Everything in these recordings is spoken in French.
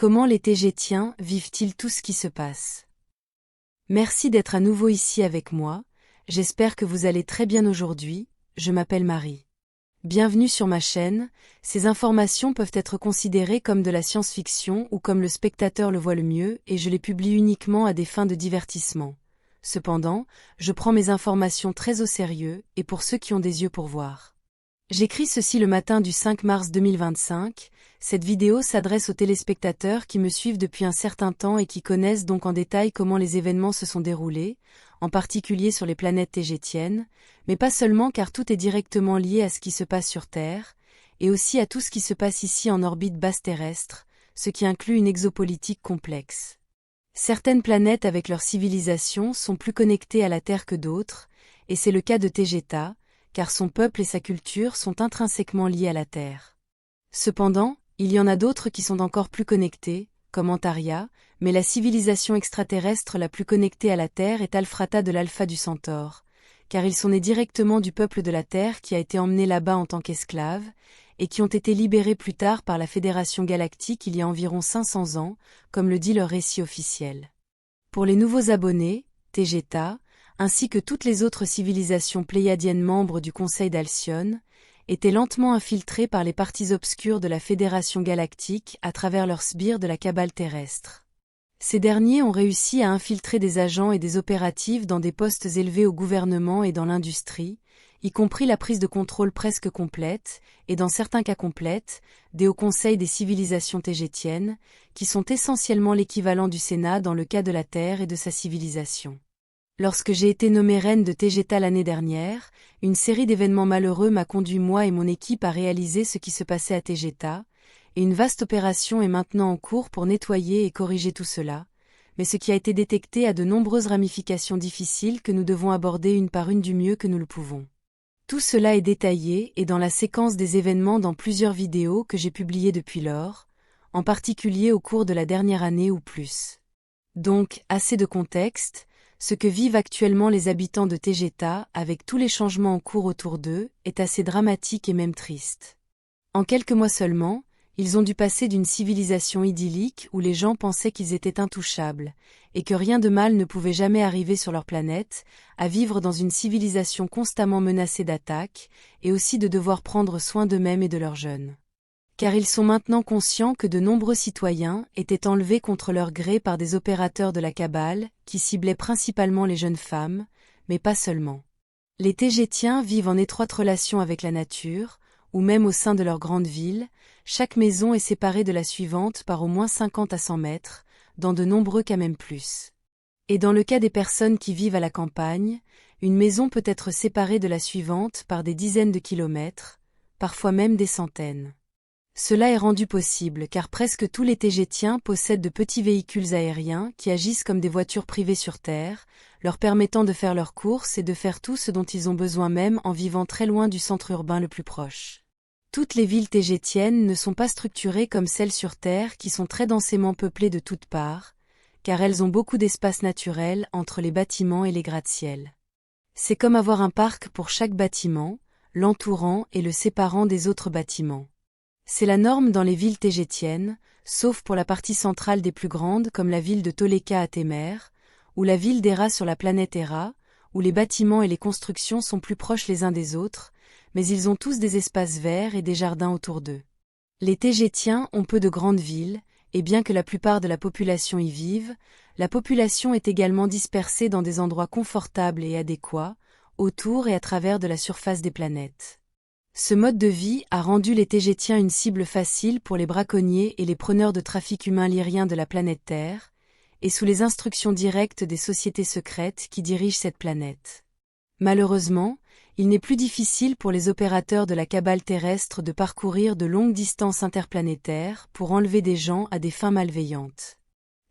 Comment les Tégétiens vivent-ils tout ce qui se passe? Merci d'être à nouveau ici avec moi, j'espère que vous allez très bien aujourd'hui, je m'appelle Marie. Bienvenue sur ma chaîne, ces informations peuvent être considérées comme de la science-fiction ou comme le spectateur le voit le mieux et je les publie uniquement à des fins de divertissement. Cependant, je prends mes informations très au sérieux et pour ceux qui ont des yeux pour voir. J'écris ceci le matin du 5 mars 2025, cette vidéo s'adresse aux téléspectateurs qui me suivent depuis un certain temps et qui connaissent donc en détail comment les événements se sont déroulés, en particulier sur les planètes tégétiennes, mais pas seulement car tout est directement lié à ce qui se passe sur Terre, et aussi à tout ce qui se passe ici en orbite basse terrestre, ce qui inclut une exopolitique complexe. Certaines planètes avec leur civilisation sont plus connectées à la Terre que d'autres, et c'est le cas de Tégéta, car son peuple et sa culture sont intrinsèquement liés à la Terre. Cependant, il y en a d'autres qui sont encore plus connectés, comme Antaria, mais la civilisation extraterrestre la plus connectée à la Terre est Alphrata de l'Alpha du Centaure, car ils sont nés directement du peuple de la Terre qui a été emmené là-bas en tant qu'esclaves, et qui ont été libérés plus tard par la Fédération Galactique il y a environ 500 ans, comme le dit leur récit officiel. Pour les nouveaux abonnés, Tégéta, ainsi que toutes les autres civilisations pléiadiennes membres du Conseil d'Alcyone, étaient lentement infiltrées par les parties obscures de la Fédération Galactique à travers leurs sbires de la Cabale terrestre. Ces derniers ont réussi à infiltrer des agents et des opératifs dans des postes élevés au gouvernement et dans l'industrie, y compris la prise de contrôle presque complète, et dans certains cas complète, des hauts conseils des civilisations tégétiennes, qui sont essentiellement l'équivalent du Sénat dans le cas de la Terre et de sa civilisation. Lorsque j'ai été nommée reine de Tégéta l'année dernière, une série d'événements malheureux m'a conduit moi et mon équipe à réaliser ce qui se passait à Tégéta, et une vaste opération est maintenant en cours pour nettoyer et corriger tout cela, mais ce qui a été détecté a de nombreuses ramifications difficiles que nous devons aborder une par une du mieux que nous le pouvons. Tout cela est détaillé et dans la séquence des événements dans plusieurs vidéos que j'ai publiées depuis lors, en particulier au cours de la dernière année ou plus. Donc, assez de contexte. Ce que vivent actuellement les habitants de Tégéta, avec tous les changements en cours autour d'eux, est assez dramatique et même triste. En quelques mois seulement, ils ont dû passer d'une civilisation idyllique où les gens pensaient qu'ils étaient intouchables, et que rien de mal ne pouvait jamais arriver sur leur planète, à vivre dans une civilisation constamment menacée d'attaques, et aussi de devoir prendre soin d'eux-mêmes et de leurs jeunes. Car ils sont maintenant conscients que de nombreux citoyens étaient enlevés contre leur gré par des opérateurs de la Cabale, qui ciblaient principalement les jeunes femmes, mais pas seulement. Les Tégétiens vivent en étroite relation avec la nature, ou même au sein de leur grande ville, chaque maison est séparée de la suivante par au moins 50 à 100 mètres, dans de nombreux cas même plus. Et dans le cas des personnes qui vivent à la campagne, une maison peut être séparée de la suivante par des dizaines de kilomètres, parfois même des centaines. Cela est rendu possible car presque tous les Tégétiens possèdent de petits véhicules aériens qui agissent comme des voitures privées sur Terre, leur permettant de faire leurs courses et de faire tout ce dont ils ont besoin même en vivant très loin du centre urbain le plus proche. Toutes les villes tégétiennes ne sont pas structurées comme celles sur Terre qui sont très densément peuplées de toutes parts, car elles ont beaucoup d'espace naturel entre les bâtiments et les gratte-ciel. C'est comme avoir un parc pour chaque bâtiment, l'entourant et le séparant des autres bâtiments. C'est la norme dans les villes tégétiennes, sauf pour la partie centrale des plus grandes comme la ville de Toleka à Témer, ou la ville d'Héra sur la planète Héra, où les bâtiments et les constructions sont plus proches les uns des autres, mais ils ont tous des espaces verts et des jardins autour d'eux. Les Tégétiens ont peu de grandes villes, et bien que la plupart de la population y vive, la population est également dispersée dans des endroits confortables et adéquats, autour et à travers de la surface des planètes. Ce mode de vie a rendu les Tégétiens une cible facile pour les braconniers et les preneurs de trafic humain lyriens de la planète Terre, et sous les instructions directes des sociétés secrètes qui dirigent cette planète. Malheureusement, il n'est plus difficile pour les opérateurs de la Cabale terrestre de parcourir de longues distances interplanétaires pour enlever des gens à des fins malveillantes.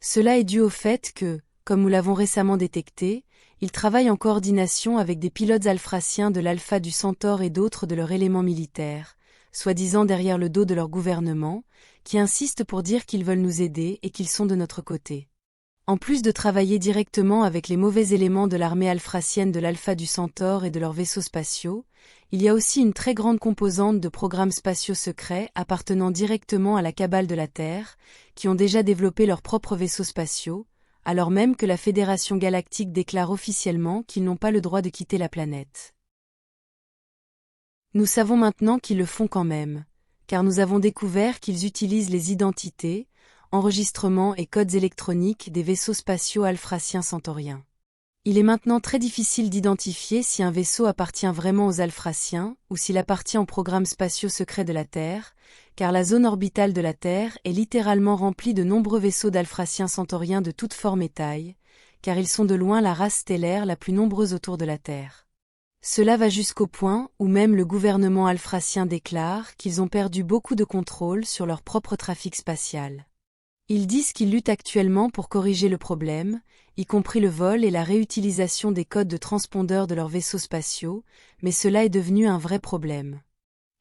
Cela est dû au fait que, comme nous l'avons récemment détecté, ils travaillent en coordination avec des pilotes alphraciens de l'Alpha du Centaure et d'autres de leur élément militaire, soi-disant derrière le dos de leur gouvernement, qui insistent pour dire qu'ils veulent nous aider et qu'ils sont de notre côté. En plus de travailler directement avec les mauvais éléments de l'armée alphracienne de l'Alpha du Centaure et de leurs vaisseaux spatiaux, Il y a aussi une très grande composante de programmes spatiaux secrets appartenant directement à la cabale de la Terre, qui ont déjà développé leurs propres vaisseaux spatiaux, alors même que la Fédération galactique déclare officiellement qu'ils n'ont pas le droit de quitter la planète. Nous savons maintenant qu'ils le font quand même, car nous avons découvert qu'ils utilisent les identités, enregistrements et codes électroniques des vaisseaux spatiaux alphraciens centauriens. Il est maintenant très difficile d'identifier si un vaisseau appartient vraiment aux alphraciens ou s'il appartient aux programmes spatiaux secrets de la Terre, car la zone orbitale de la Terre est littéralement remplie de nombreux vaisseaux d'alphraciens centauriens de toutes formes et tailles, car ils sont de loin la race stellaire la plus nombreuse autour de la Terre. Cela va jusqu'au point où même le gouvernement alphracien déclare qu'ils ont perdu beaucoup de contrôle sur leur propre trafic spatial. Ils disent qu'ils luttent actuellement pour corriger le problème, y compris le vol et la réutilisation des codes de transpondeurs de leurs vaisseaux spatiaux, mais cela est devenu un vrai problème.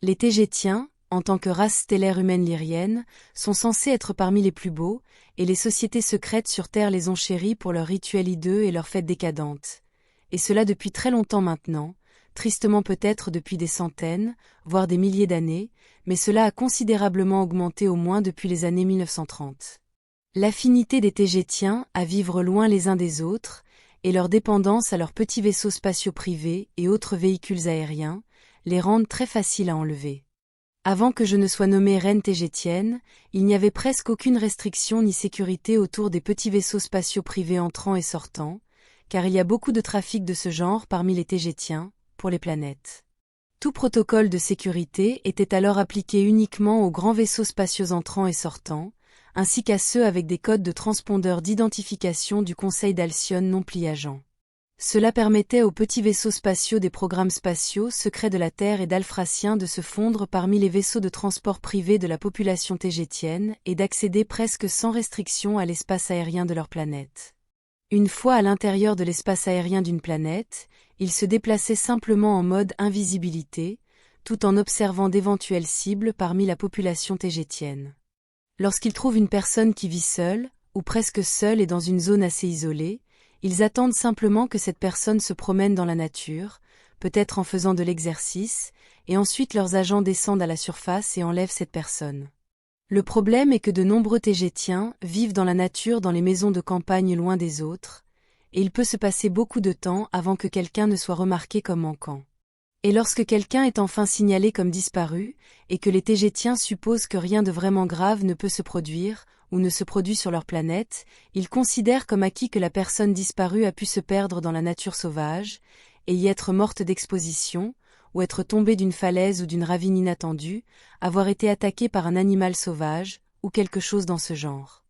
Les Tégétiens, en tant que race stellaire humaine lyrienne, sont censés être parmi les plus beaux, et les sociétés secrètes sur Terre les ont chéris pour leurs rituels hideux et leurs fêtes décadentes. Et cela depuis très longtemps maintenant, tristement peut-être depuis des centaines, voire des milliers d'années, mais cela a considérablement augmenté au moins depuis les années 1930. L'affinité des Tégétiens à vivre loin les uns des autres, et leur dépendance à leurs petits vaisseaux spatiaux privés et autres véhicules aériens, les rendent très faciles à enlever. Avant que je ne sois nommée reine tégétienne, il n'y avait presque aucune restriction ni sécurité autour des petits vaisseaux spatiaux privés entrant et sortant, car il y a beaucoup de trafic de ce genre parmi les Tégétiens, pour les planètes. Tout protocole de sécurité était alors appliqué uniquement aux grands vaisseaux spatiaux entrants et sortants, ainsi qu'à ceux avec des codes de transpondeurs d'identification du Conseil d'Alcyone non pliageants. Cela permettait aux petits vaisseaux spatiaux des programmes spatiaux secrets de la Terre et d'Alphraciens de se fondre parmi les vaisseaux de transport privés de la population tégétienne et d'accéder presque sans restriction à l'espace aérien de leur planète. Une fois à l'intérieur de l'espace aérien d'une planète, ils se déplaçaient simplement en mode invisibilité, tout en observant d'éventuelles cibles parmi la population tégétienne. Lorsqu'ils trouvent une personne qui vit seule, ou presque seule et dans une zone assez isolée, ils attendent simplement que cette personne se promène dans la nature, peut-être en faisant de l'exercice, et ensuite leurs agents descendent à la surface et enlèvent cette personne. Le problème est que de nombreux Tégétiens vivent dans la nature dans les maisons de campagne loin des autres, et il peut se passer beaucoup de temps avant que quelqu'un ne soit remarqué comme manquant. Et lorsque quelqu'un est enfin signalé comme disparu, et que les Tégétiens supposent que rien de vraiment grave ne peut se produire, ou ne se produit sur leur planète, ils considèrent comme acquis que la personne disparue a pu se perdre dans la nature sauvage, et y être morte d'exposition, ou être tombée d'une falaise ou d'une ravine inattendue, avoir été attaquée par un animal sauvage, ou quelque chose dans ce genre.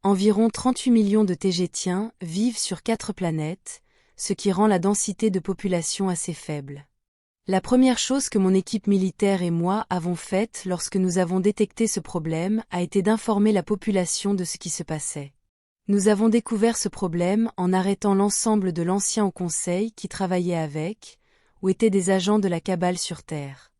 Environ 38 millions de Tégétiens vivent sur 4 planètes, ce qui rend la densité de population assez faible. La première chose que mon équipe militaire et moi avons faite lorsque nous avons détecté ce problème a été d'informer la population de ce qui se passait. Nous avons découvert ce problème en arrêtant l'ensemble de l'ancien au conseil qui travaillait avec, ou étaient des agents de la cabale sur Terre.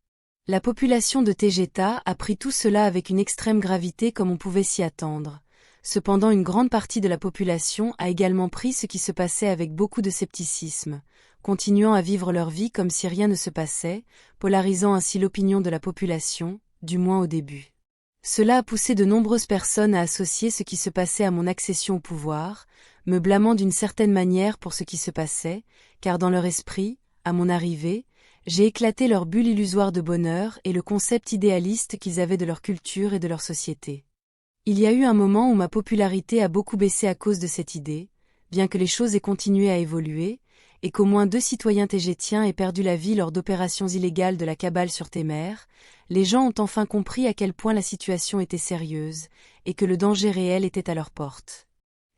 La population de Tégéta a pris tout cela avec une extrême gravité comme on pouvait s'y attendre. Cependant une grande partie de la population a également pris ce qui se passait avec beaucoup de scepticisme, continuant à vivre leur vie comme si rien ne se passait, polarisant ainsi l'opinion de la population, du moins au début. Cela a poussé de nombreuses personnes à associer ce qui se passait à mon accession au pouvoir, me blâmant d'une certaine manière pour ce qui se passait, car dans leur esprit, à mon arrivée, j'ai éclaté leur bulle illusoire de bonheur et le concept idéaliste qu'ils avaient de leur culture et de leur société. Il y a eu un moment où ma popularité a beaucoup baissé à cause de cette idée, bien que les choses aient continué à évoluer, et qu'au moins 2 citoyens tégétiens aient perdu la vie lors d'opérations illégales de la cabale sur Témer, les gens ont enfin compris à quel point la situation était sérieuse, et que le danger réel était à leur porte.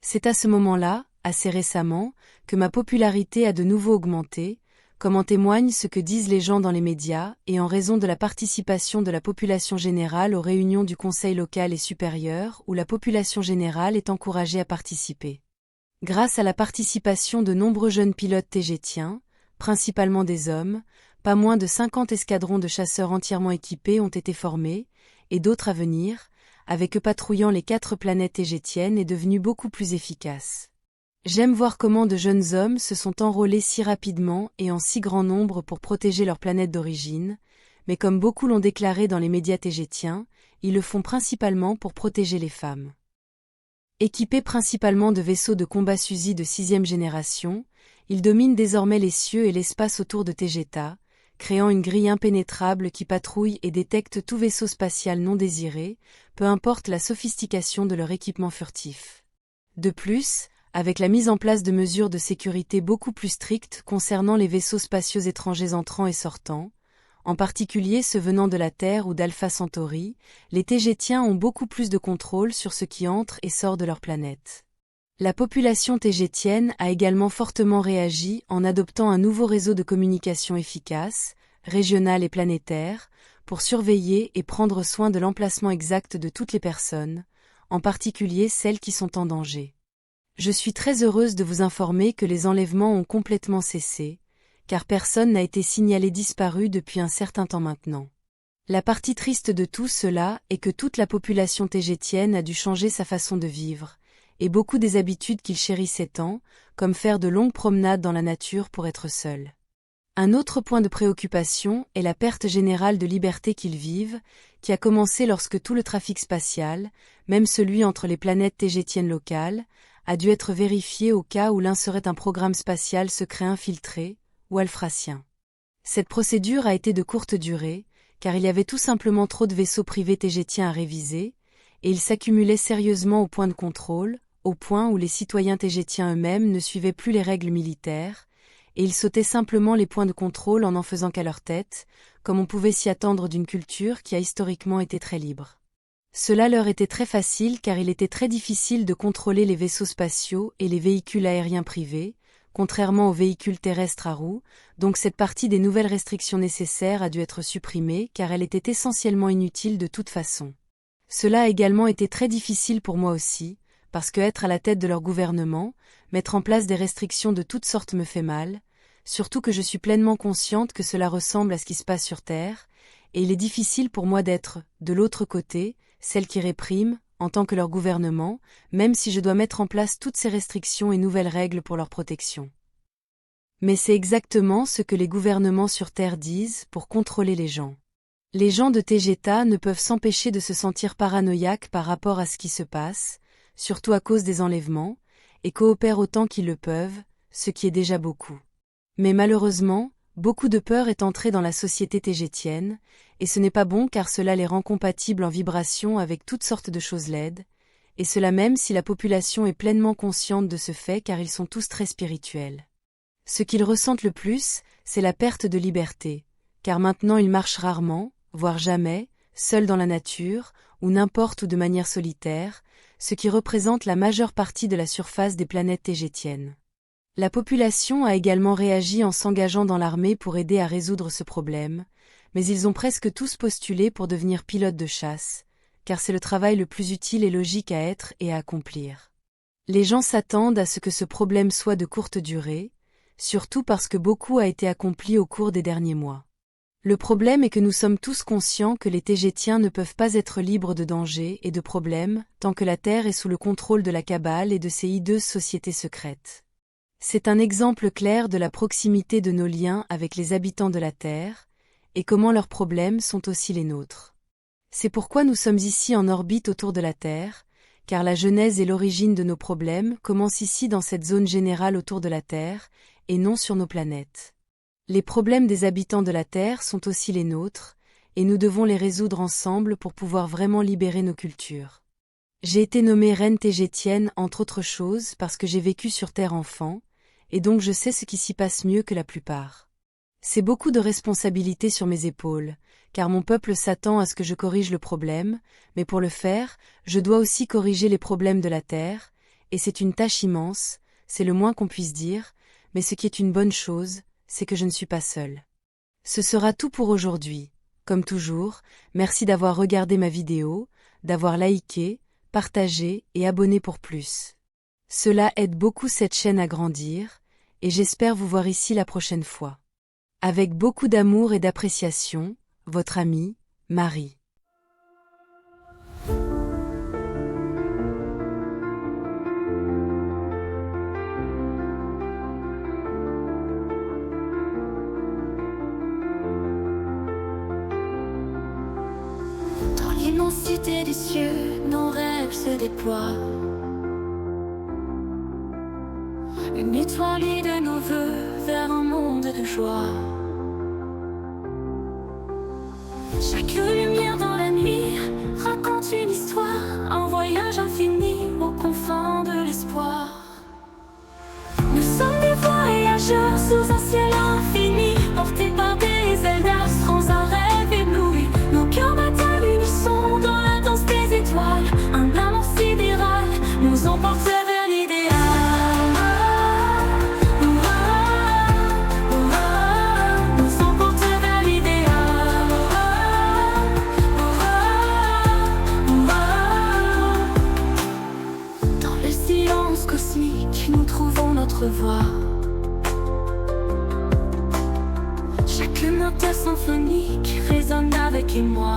C'est à ce moment-là, assez récemment, que ma popularité a de nouveau augmenté, comme en témoigne ce que disent les gens dans les médias, et en raison de la participation de la population générale aux réunions du conseil local et supérieur où la population générale est encouragée à participer. Grâce à la participation de nombreux jeunes pilotes tégétiens, principalement des hommes, pas moins de 50 escadrons de chasseurs entièrement équipés ont été formés, et d'autres à venir, avec eux patrouillant les 4 planètes tégétiennes est devenu beaucoup plus efficace. J'aime voir comment de jeunes hommes se sont enrôlés si rapidement et en si grand nombre pour protéger leur planète d'origine, mais comme beaucoup l'ont déclaré dans les médias tégétiens, ils le font principalement pour protéger les femmes. Équipés principalement de vaisseaux de combat Suzy de 6e génération, ils dominent désormais les cieux et l'espace autour de Tegeta, créant une grille impénétrable qui patrouille et détecte tout vaisseau spatial non désiré, peu importe la sophistication de leur équipement furtif. De plus, avec la mise en place de mesures de sécurité beaucoup plus strictes concernant les vaisseaux spatiaux étrangers entrants et sortants, en particulier ceux venant de la Terre ou d'Alpha Centauri, les Tégétiens ont beaucoup plus de contrôle sur ce qui entre et sort de leur planète. La population tégétienne a également fortement réagi en adoptant un nouveau réseau de communication efficace, régional et planétaire, pour surveiller et prendre soin de l'emplacement exact de toutes les personnes, en particulier celles qui sont en danger. Je suis très heureuse de vous informer que les enlèvements ont complètement cessé, car personne n'a été signalé disparu depuis un certain temps maintenant. La partie triste de tout cela est que toute la population tégétienne a dû changer sa façon de vivre, et beaucoup des habitudes qu'ils chérissaient tant, comme faire de longues promenades dans la nature pour être seuls. Un autre point de préoccupation est la perte générale de liberté qu'ils vivent, qui a commencé lorsque tout le trafic spatial, même celui entre les planètes tégétiennes locales, a dû être vérifié au cas où l'un serait un programme spatial secret infiltré, ou alfratien. Cette procédure a été de courte durée, car il y avait tout simplement trop de vaisseaux privés tégétiens à réviser, et ils s'accumulaient sérieusement au point de contrôle, au point où les citoyens tégétiens eux-mêmes ne suivaient plus les règles militaires, et ils sautaient simplement les points de contrôle en n'en faisant qu'à leur tête, comme on pouvait s'y attendre d'une culture qui a historiquement été très libre. Cela leur était très facile car il était très difficile de contrôler les vaisseaux spatiaux et les véhicules aériens privés, contrairement aux véhicules terrestres à roues, donc cette partie des nouvelles restrictions nécessaires a dû être supprimée car elle était essentiellement inutile de toute façon. Cela a également été très difficile pour moi aussi, parce que être à la tête de leur gouvernement, mettre en place des restrictions de toutes sortes me fait mal, surtout que je suis pleinement consciente que cela ressemble à ce qui se passe sur Terre, et il est difficile pour moi d'être, de l'autre côté, celle qui réprime, en tant que leur gouvernement, même si je dois mettre en place toutes ces restrictions et nouvelles règles pour leur protection. Mais c'est exactement ce que les gouvernements sur Terre disent pour contrôler les gens. Les gens de Tegeta ne peuvent s'empêcher de se sentir paranoïaques par rapport à ce qui se passe, surtout à cause des enlèvements, et coopèrent autant qu'ils le peuvent, ce qui est déjà beaucoup. Mais malheureusement, beaucoup de peur est entrée dans la société tégétienne, et ce n'est pas bon car cela les rend compatibles en vibration avec toutes sortes de choses laides, et cela même si la population est pleinement consciente de ce fait car ils sont tous très spirituels. Ce qu'ils ressentent le plus, c'est la perte de liberté, car maintenant ils marchent rarement, voire jamais, seuls dans la nature, ou n'importe où de manière solitaire, ce qui représente la majeure partie de la surface des planètes tégétiennes. La population a également réagi en s'engageant dans l'armée pour aider à résoudre ce problème, mais ils ont presque tous postulé pour devenir pilotes de chasse, car c'est le travail le plus utile et logique à être et à accomplir. Les gens s'attendent à ce que ce problème soit de courte durée, surtout parce que beaucoup a été accompli au cours des derniers mois. Le problème est que nous sommes tous conscients que les Tégétiens ne peuvent pas être libres de dangers et de problèmes tant que la Terre est sous le contrôle de la Cabale et de ses hideuses sociétés secrètes. C'est un exemple clair de la proximité de nos liens avec les habitants de la Terre, et comment leurs problèmes sont aussi les nôtres. C'est pourquoi nous sommes ici en orbite autour de la Terre, car la genèse et l'origine de nos problèmes commencent ici dans cette zone générale autour de la Terre, et non sur nos planètes. Les problèmes des habitants de la Terre sont aussi les nôtres, et nous devons les résoudre ensemble pour pouvoir vraiment libérer nos cultures. J'ai été nommée reine tégétienne entre autres choses parce que j'ai vécu sur Terre enfant, et donc je sais ce qui s'y passe mieux que la plupart. C'est beaucoup de responsabilités sur mes épaules, car mon peuple s'attend à ce que je corrige le problème, mais pour le faire, je dois aussi corriger les problèmes de la Terre, et c'est une tâche immense, c'est le moins qu'on puisse dire, mais ce qui est une bonne chose, c'est que je ne suis pas seule. Ce sera tout pour aujourd'hui. Comme toujours, merci d'avoir regardé ma vidéo, d'avoir liké, partagé et abonné pour plus. Cela aide beaucoup cette chaîne à grandir, et j'espère vous voir ici la prochaine fois. Avec beaucoup d'amour et d'appréciation, votre amie, Marie. cieux, nos rêves se déploient. Une étoile de nos voeux vers un monde de joie. Chaque lumière dans la nuit raconte une histoire, un voyage infini aux confins de l'espoir. Nous sommes des voyageurs sous un ciel infini, portés par des ailes d'astres, un rêve ébloui. Nos cœurs battent à l'unisson dans la danse des étoiles. Un amour sidéral nous emporte vers l'idéal. Nous emporte vers l'idéal. Dans le silence cosmique, nous trouvons notre voix. Chaque note symphonique résonne avec moi.